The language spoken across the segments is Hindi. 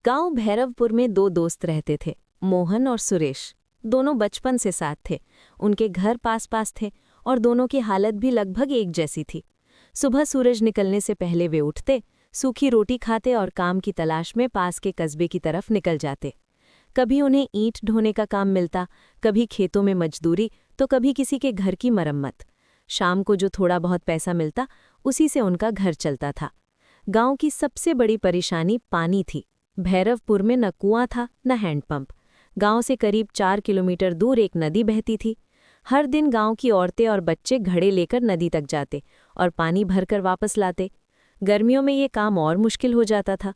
गांव भैरवपुर में दो दोस्त रहते थे, मोहन और सुरेश। दोनों बचपन से साथ थे। उनके घर पास पास थे और दोनों की हालत भी लगभग एक जैसी थी। सुबह सूरज निकलने से पहले वे उठते, सूखी रोटी खाते और काम की तलाश में पास के कस्बे की तरफ निकल जाते। कभी उन्हें ईंट ढोने का काम मिलता, कभी खेतों में मजदूरी, तो कभी किसी के घर की मरम्मत। शाम को जो थोड़ा बहुत पैसा मिलता, उसी से उनका घर चलता था। गांव की सबसे बड़ी परेशानी पानी थी। भैरवपुर में न कुआं था न हैंडपंप। गांव से करीब 4 किलोमीटर दूर एक नदी बहती थी। हर दिन गांव की औरतें और बच्चे घड़े लेकर नदी तक जाते और पानी भरकर वापस लाते। गर्मियों में ये काम और मुश्किल हो जाता था।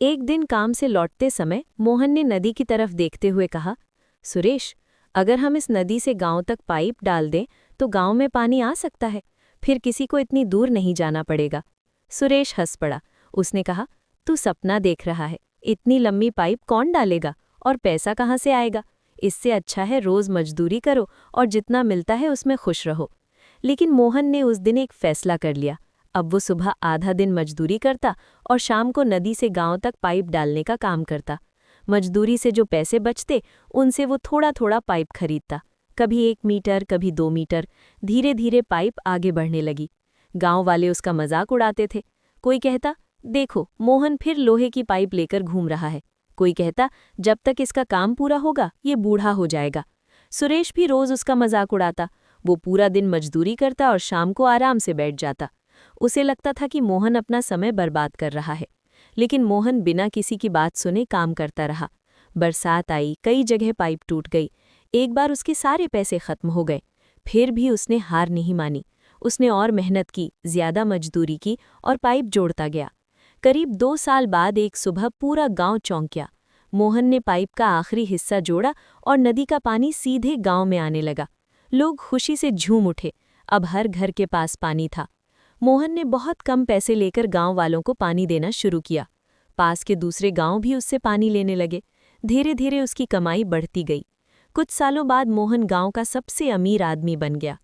एक दिन काम से लौटते समय मोहन ने नदी की तरफ देखते हुए कहा, सुरेश, अगर हम इस नदी से गांव तक पाइप डाल दें तो गांव में पानी आ सकता है, फिर किसी को इतनी दूर नहीं जाना पड़ेगा। सुरेश हंस पड़ा। उसने कहा, तू सपना देख रहा है, इतनी लंबी पाइप कौन डालेगा और पैसा कहाँ से आएगा? इससे अच्छा है रोज मजदूरी करो और जितना मिलता है उसमें खुश रहो। लेकिन मोहन ने उस दिन एक फैसला कर लिया। अब वो सुबह आधा दिन मजदूरी करता और शाम को नदी से गांव तक पाइप डालने का काम करता। मजदूरी से जो पैसे बचते उनसे वो थोड़ा थोड़ा पाइप खरीदता, कभी 1 मीटर कभी 2 मीटर। धीरे धीरे पाइप आगे बढ़ने लगी। गांव वाले उसका मजाक उड़ाते थे। कोई कहता, देखो मोहन फिर लोहे की पाइप लेकर घूम रहा है। कोई कहता, जब तक इसका काम पूरा होगा ये बूढ़ा हो जाएगा। सुरेश भी रोज उसका मजाक उड़ाता। वो पूरा दिन मजदूरी करता और शाम को आराम से बैठ जाता। उसे लगता था कि मोहन अपना समय बर्बाद कर रहा है। लेकिन मोहन बिना किसी की बात सुने काम करता रहा। बरसात आई, कई जगह पाइप टूट गई। एक बार उसके सारे पैसे खत्म हो गए। फिर भी उसने हार नहीं मानी। उसने और मेहनत की, ज्यादा मजदूरी की और पाइप जोड़ता गया। करीब 2 साल बाद एक सुबह पूरा गांव चौंकिया। मोहन ने पाइप का आखिरी हिस्सा जोड़ा और नदी का पानी सीधे गांव में आने लगा। लोग खुशी से झूम उठे। अब हर घर के पास पानी था। मोहन ने बहुत कम पैसे लेकर गांव वालों को पानी देना शुरू किया। पास के दूसरे गांव भी उससे पानी लेने लगे। धीरे धीरे उसकी कमाई बढ़ती गई। कुछ सालों बाद मोहन गांव का सबसे अमीर आदमी बन गया।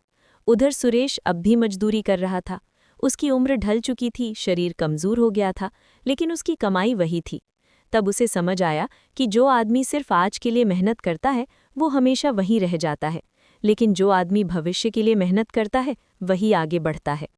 उधर सुरेश अब भी मजदूरी कर रहा था। उसकी उम्र ढल चुकी थी, शरीर कमजोर हो गया था, लेकिन उसकी कमाई वही थी। तब उसे समझ आया कि जो आदमी सिर्फ आज के लिए मेहनत करता है वो हमेशा वहीं रह जाता है, लेकिन जो आदमी भविष्य के लिए मेहनत करता है वही आगे बढ़ता है।